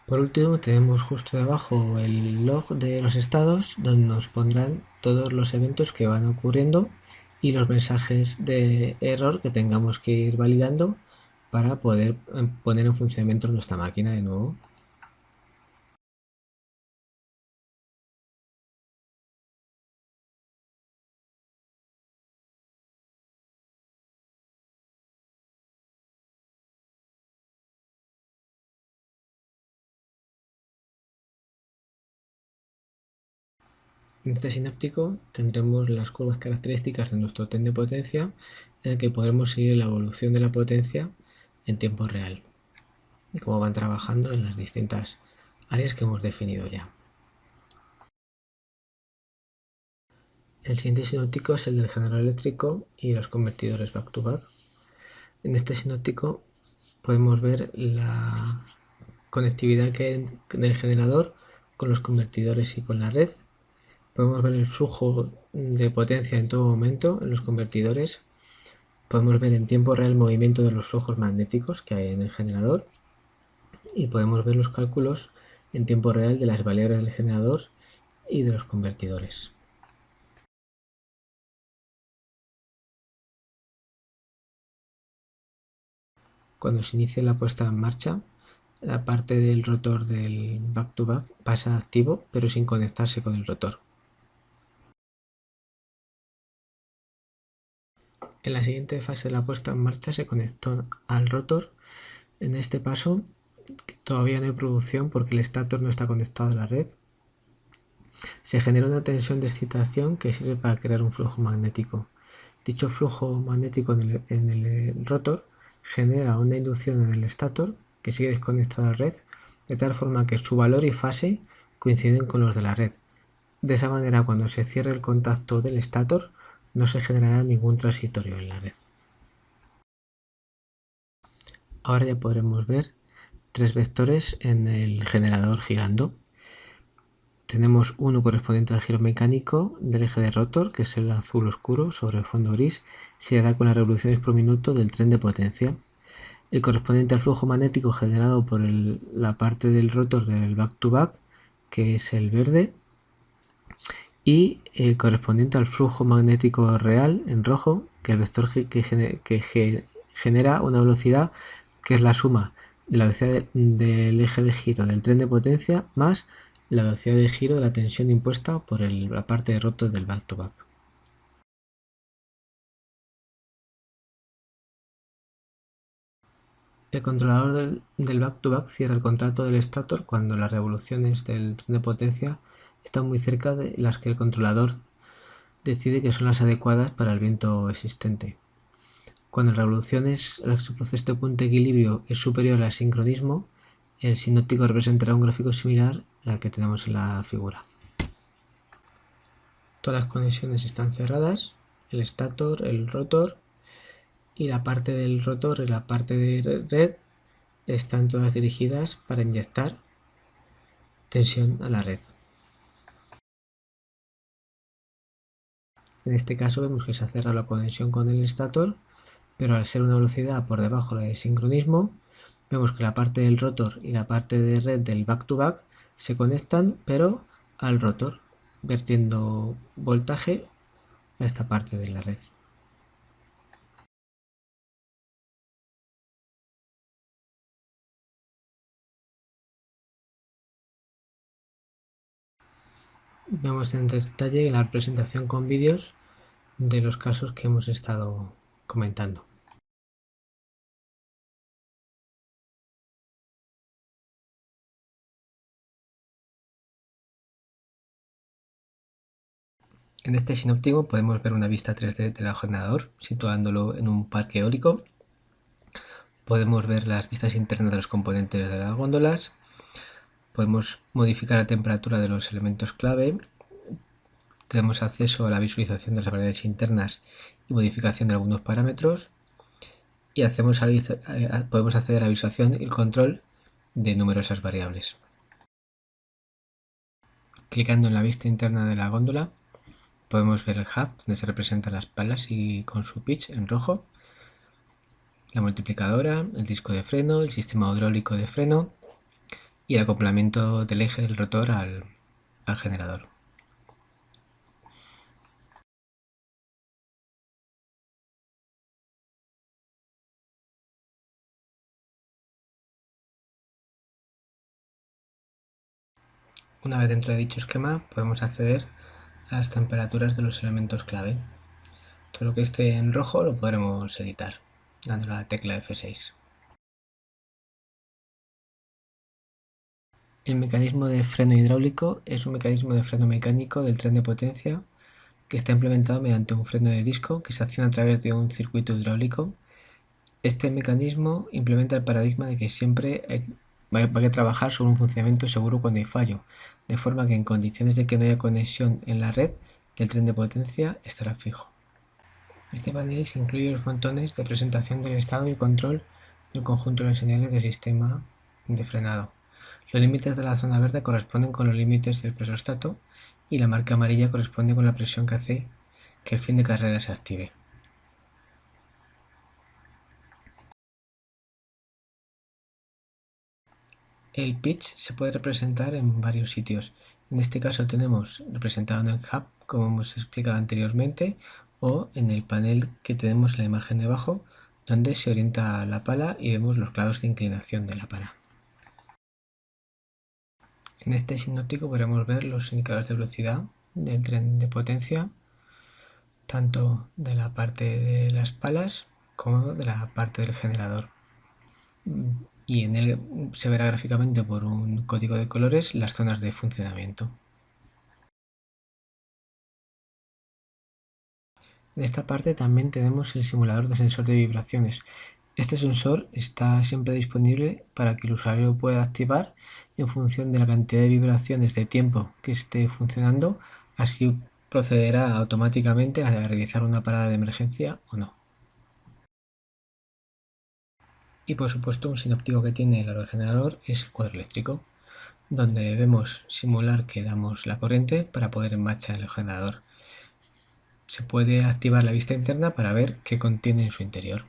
Por último, tenemos justo debajo el log de los estados, donde nos pondrán todos los eventos que van ocurriendo y los mensajes de error que tengamos que ir validando para poder poner en funcionamiento nuestra máquina de nuevo. En este sinóptico tendremos las curvas características de nuestro tren de potencia, en el que podremos seguir la evolución de la potencia en tiempo real y cómo van trabajando en las distintas áreas que hemos definido ya. El siguiente sinóptico es el del generador eléctrico y los convertidores back-to-back. En este sinóptico podemos ver la conectividad que hay del generador con los convertidores y con la red. Podemos ver el flujo de potencia en todo momento en los convertidores. Podemos ver en tiempo real el movimiento de los flujos magnéticos que hay en el generador. Y podemos ver los cálculos en tiempo real de las variables del generador y de los convertidores. Cuando se inicia la puesta en marcha, la parte del rotor del back-to-back pasa activo pero sin conectarse con el rotor. En la siguiente fase de la puesta en marcha se conectó al rotor. En este paso todavía no hay producción porque el estator no está conectado a la red. Se genera una tensión de excitación que sirve para crear un flujo magnético. Dicho flujo magnético en el rotor genera una inducción en el estator que sigue desconectado a la red, de tal forma que su valor y fase coinciden con los de la red. De esa manera, cuando se cierre el contacto del estator, no se generará ningún transitorio en la red. Ahora ya podremos ver tres vectores en el generador girando. Tenemos uno correspondiente al giro mecánico del eje de rotor, que es el azul oscuro sobre el fondo gris, girará con las revoluciones por minuto del tren de potencia. El correspondiente al flujo magnético generado por la parte del rotor del back-to-back, que es el verde, y el correspondiente al flujo magnético real en rojo, que es el vector que genera una velocidad que es la suma de la velocidad del eje de giro del tren de potencia más la velocidad de giro de la tensión impuesta por la parte de rotor del back-to-back. El controlador del back-to-back cierra el contacto del estator cuando las revoluciones del tren de potencia están muy cerca de las que el controlador decide que son las adecuadas para el viento existente. Cuando las revoluciones a las que se produce este punto de equilibrio es superior al sincronismo, el sinóptico representará un gráfico similar al que tenemos en la figura. Todas las conexiones están cerradas, el estator, el rotor y la parte del rotor y la parte de red están todas dirigidas para inyectar tensión a la red. En este caso vemos que se ha cerrado la conexión con el estator, pero al ser una velocidad por debajo de la de sincronismo, vemos que la parte del rotor y la parte de red del back-to-back se conectan, pero al rotor, vertiendo voltaje a esta parte de la red. Vemos en detalle la presentación con vídeos de los casos que hemos estado comentando. En este sinóptico podemos ver una vista 3D del generador, situándolo en un parque eólico. Podemos ver las vistas internas de los componentes de las góndolas. Podemos modificar la temperatura de los elementos clave. Tenemos acceso a la visualización de las variables internas y modificación de algunos parámetros. Y podemos acceder a la visualización y el control de numerosas variables. Clicando en la vista interna de la góndola, podemos ver el hub, donde se representan las palas y con su pitch en rojo, la multiplicadora, el disco de freno, el sistema hidráulico de freno y el acoplamiento del eje del rotor al generador. Una vez dentro de dicho esquema, podemos acceder a las temperaturas de los elementos clave. Todo lo que esté en rojo lo podremos editar, dando la tecla F6. El mecanismo de freno hidráulico es un mecanismo de freno mecánico del tren de potencia que está implementado mediante un freno de disco que se acciona a través de un circuito hidráulico. Este mecanismo implementa el paradigma de que siempre hay que trabajar sobre un funcionamiento seguro cuando hay fallo, de forma que en condiciones de que no haya conexión en la red, el tren de potencia estará fijo. Este panel se incluye los botones de presentación del estado y control del conjunto de señales del sistema de frenado. Los límites de la zona verde corresponden con los límites del presostato y la marca amarilla corresponde con la presión que hace que el fin de carrera se active. El pitch se puede representar en varios sitios. En este caso tenemos representado en el hub, como hemos explicado anteriormente, o en el panel que tenemos en la imagen de abajo, donde se orienta la pala y vemos los grados de inclinación de la pala. En este sinóptico podremos ver los indicadores de velocidad del tren de potencia, tanto de la parte de las palas como de la parte del generador. Y en él se verá gráficamente por un código de colores las zonas de funcionamiento. En esta parte también tenemos el simulador de sensor de vibraciones. Este sensor está siempre disponible para que el usuario pueda activar en función de la cantidad de vibraciones de tiempo que esté funcionando, así procederá automáticamente a realizar una parada de emergencia o no. Y por supuesto un sinóptico que tiene el aerogenerador es el cuadro eléctrico, donde debemos simular que damos la corriente para poner en marcha el generador. Se puede activar la vista interna para ver qué contiene en su interior.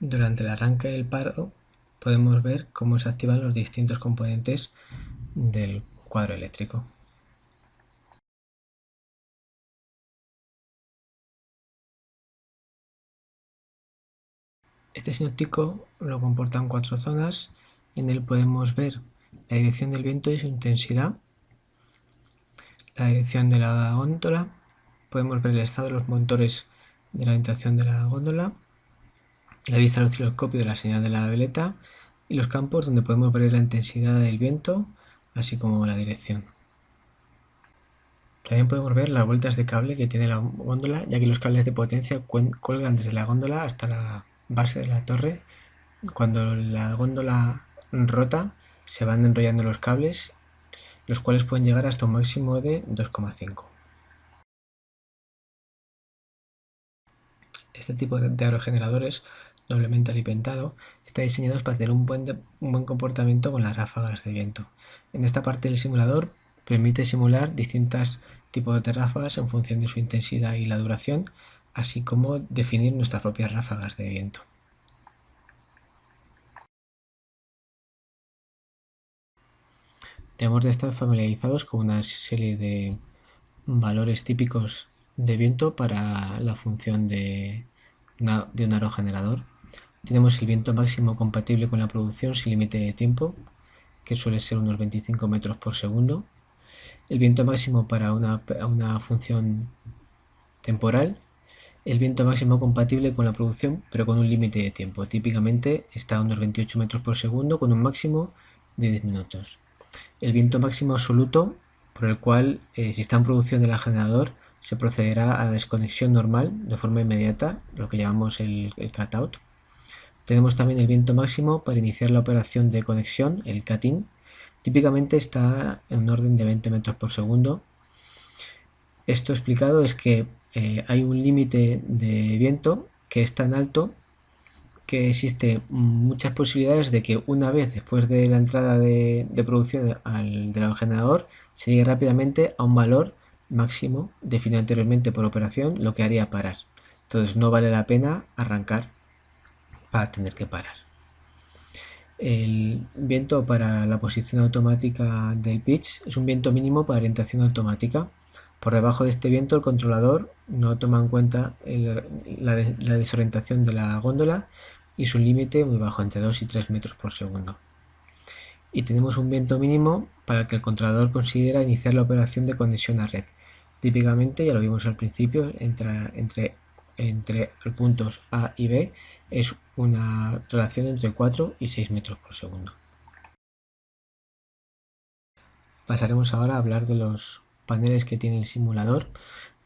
Durante el arranque del paro podemos ver cómo se activan los distintos componentes del cuadro eléctrico. Este sinóptico lo comportan 4 zonas. En él podemos ver la dirección del viento y su intensidad, la dirección de la góndola, podemos ver el estado de los motores de la orientación de la góndola, la vista al osciloscopio de la señal de la veleta y los campos donde podemos ver la intensidad del viento, así como la dirección. También podemos ver las vueltas de cable que tiene la góndola, ya que los cables de potencia cuelgan desde la góndola hasta la base de la torre. Cuando la góndola rota, se van enrollando los cables, los cuales pueden llegar hasta un máximo de 2,5. Este tipo de aerogeneradores doblemente alimentados está diseñados para tener un buen comportamiento con las ráfagas de viento. En esta parte del simulador permite simular distintos tipos de ráfagas en función de su intensidad y la duración, así como definir nuestras propias ráfagas de viento. Debemos de estar familiarizados con una serie de valores típicos de viento para la función de un aerogenerador. Tenemos el viento máximo compatible con la producción sin límite de tiempo, que suele ser unos 25 metros por segundo. El viento máximo para una función temporal. El viento máximo compatible con la producción, pero con un límite de tiempo. Típicamente está a unos 28 metros por segundo con un máximo de 10 minutos. El viento máximo absoluto, por el cual, si está en producción del generador, se procederá a la desconexión normal de forma inmediata, lo que llamamos el cut-out. Tenemos también el viento máximo para iniciar la operación de conexión, el cut-in. Típicamente está en un orden de 20 metros por segundo. Esto explicado es que hay un límite de viento que es tan alto que existe muchas posibilidades de que una vez después de la entrada de producción del aerogenerador se llegue rápidamente a un valor máximo definido anteriormente por operación, lo que haría parar. Entonces no vale la pena arrancar para tener que parar. El viento para la posición automática del pitch es un viento mínimo para orientación automática. Por debajo de este viento el controlador no toma en cuenta la desorientación de la góndola y su límite muy bajo, entre 2 y 3 metros por segundo. Y tenemos un viento mínimo para el que el controlador considera iniciar la operación de conexión a red. Típicamente, ya lo vimos al principio, entre puntos A y B es una relación entre 4 y 6 metros por segundo. Pasaremos ahora a hablar de los paneles que tiene el simulador.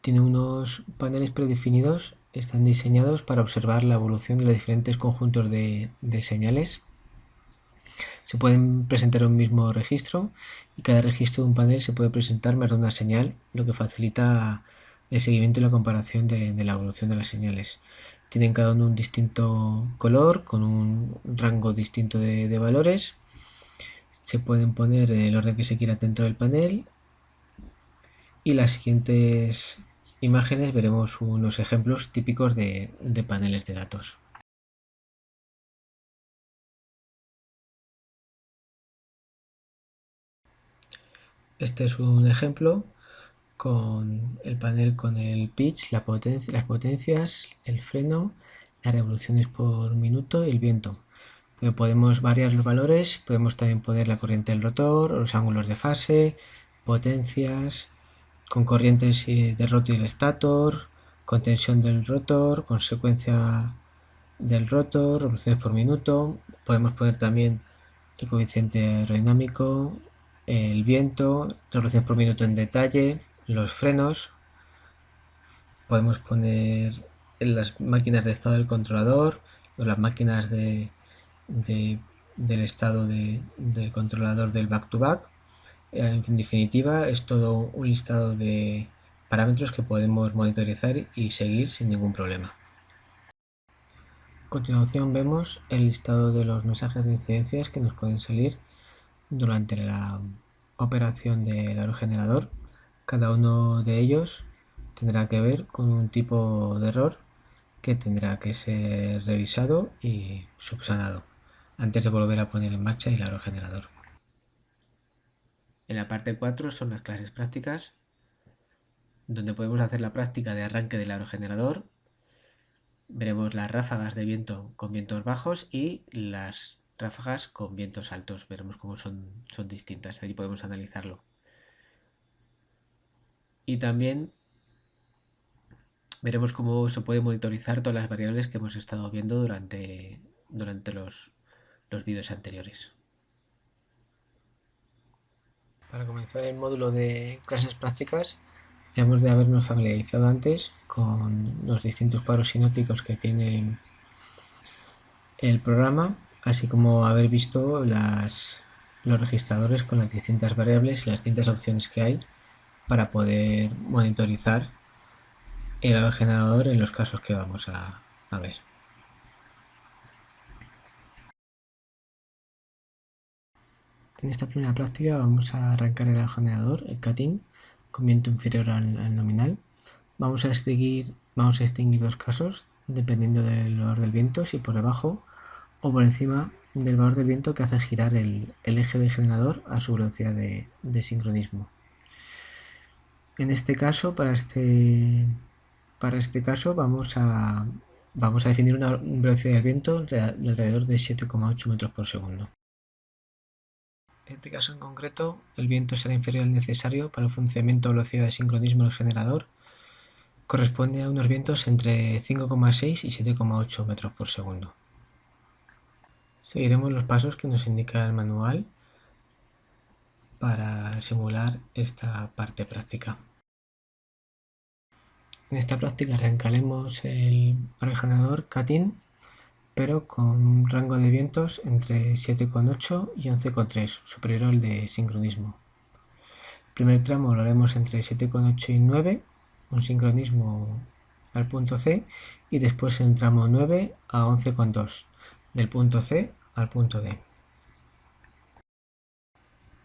Tiene unos paneles predefinidos, están diseñados para observar la evolución de los diferentes conjuntos de señales. Se pueden presentar un mismo registro y cada registro de un panel se puede presentar más de una señal, lo que facilita el seguimiento y la comparación de la evolución de las señales. Tienen cada uno un distinto color, con un rango distinto de valores. Se pueden poner en el orden que se quiera dentro del panel. Y las siguientes imágenes veremos unos ejemplos típicos de paneles de datos. Este es un ejemplo con el panel con el pitch, las potencias, el freno, las revoluciones por minuto y el viento. Podemos variar los valores, podemos también poner la corriente del rotor, los ángulos de fase, potencias, con corrientes de rotor y el estator, con tensión del rotor, con secuencia del rotor, revoluciones por minuto. Podemos poner también el coeficiente aerodinámico, el viento, revoluciones por minuto en detalle, los frenos. Podemos poner en las máquinas de estado del controlador o las máquinas del estado del controlador del back-to-back. En definitiva, es todo un listado de parámetros que podemos monitorizar y seguir sin ningún problema. A continuación vemos el listado de los mensajes de incidencias que nos pueden salir durante la operación del aerogenerador. Cada uno de ellos tendrá que ver con un tipo de error que tendrá que ser revisado y subsanado antes de volver a poner en marcha el aerogenerador. En la parte 4 son las clases prácticas, donde podemos hacer la práctica de arranque del aerogenerador, Veremos las ráfagas de viento con vientos bajos y las ráfagas con vientos altos. Veremos cómo son distintas. Allí podemos analizarlo. Y también veremos cómo se puede monitorizar todas las variables que hemos estado viendo durante los vídeos anteriores. Para comenzar el módulo de clases prácticas, debemos de habernos familiarizado antes con los distintos cuadros sinópticos que tiene el programa, así como haber visto los registradores con las distintas variables y las distintas opciones que hay para poder monitorizar el generador en los casos que vamos a ver. En esta primera práctica vamos a arrancar el generador, el cutting, con viento inferior al nominal. Vamos a distinguir dos casos, dependiendo del valor del viento, si por debajo o por encima del valor del viento que hace girar el eje del generador a su velocidad de sincronismo. En este caso, para este caso, vamos a definir una velocidad del viento de alrededor de 7,8 metros por segundo. En este caso en concreto, el viento será inferior al necesario para el funcionamiento o velocidad de sincronismo del generador. Corresponde a unos vientos entre 5,6 y 7,8 metros por segundo. Seguiremos los pasos que nos indica el manual para simular esta parte práctica. En esta práctica arrancaremos el generador cutting, pero con un rango de vientos entre 7,8 y 11,3, superior al de sincronismo. El primer tramo lo haremos entre 7,8 y 9, un sincronismo al punto C, y después el tramo 9 a 11,2, del punto C al punto D.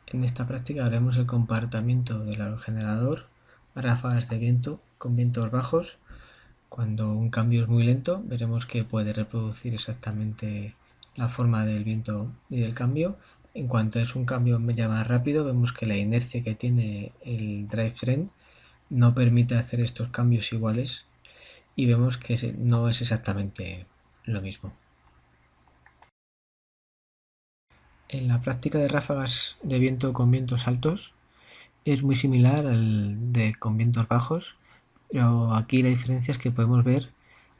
En esta práctica haremos el comportamiento del aerogenerador a ráfagas de viento con vientos bajos. Cuando un cambio es muy lento, veremos que puede reproducir exactamente la forma del viento y del cambio. En cuanto es un cambio ya más rápido, vemos que la inercia que tiene el drivetrain no permite hacer estos cambios iguales y vemos que no es exactamente lo mismo. En la práctica de ráfagas de viento con vientos altos es muy similar al de con vientos bajos, pero aquí la diferencia es que podemos ver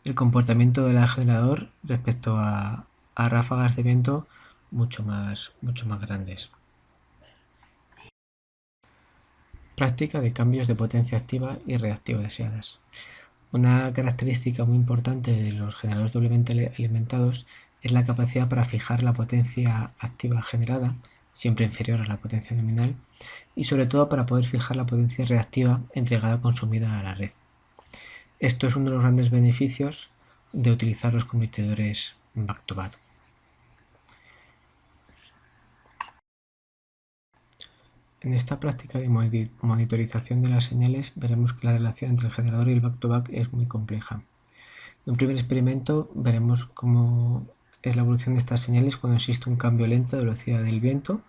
el comportamiento del generador respecto a ráfagas de viento mucho más grandes. Práctica de cambios de potencia activa y reactiva deseadas. Una característica muy importante de los generadores doblemente alimentados es la capacidad para fijar la potencia activa generada, siempre inferior a la potencia nominal, y sobre todo para poder fijar la potencia reactiva entregada o consumida a la red. Esto es uno de los grandes beneficios de utilizar los convertidores back-to-back. En esta práctica de monitorización de las señales veremos que la relación entre el generador y el back-to-back es muy compleja. En un primer experimento veremos cómo es la evolución de estas señales cuando existe un cambio lento de velocidad del viento,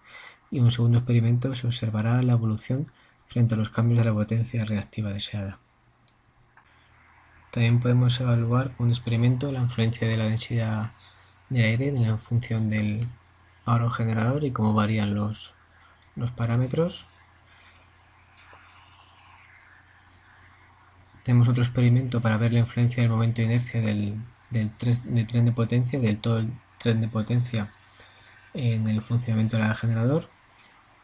y en un segundo experimento se observará la evolución frente a los cambios de la potencia reactiva deseada. También podemos evaluar con un experimento la influencia de la densidad de aire en función del aerogenerador y cómo varían los parámetros. Tenemos otro experimento para ver la influencia del momento de inercia del tren de potencia, del todo el tren de potencia en el funcionamiento del generador,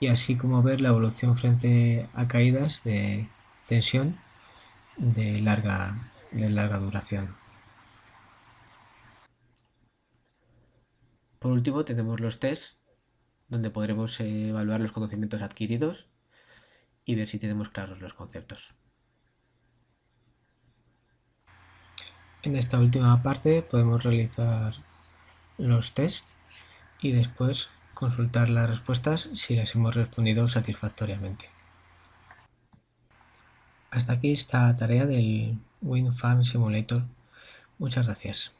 y así como ver la evolución frente a caídas de tensión de larga duración. Por último, tenemos los tests, donde podremos evaluar los conocimientos adquiridos y ver si tenemos claros los conceptos. En esta última parte podemos realizar los tests y después consultar las respuestas si las hemos respondido satisfactoriamente. Hasta aquí esta tarea del Wind Farm Simulator. Muchas gracias.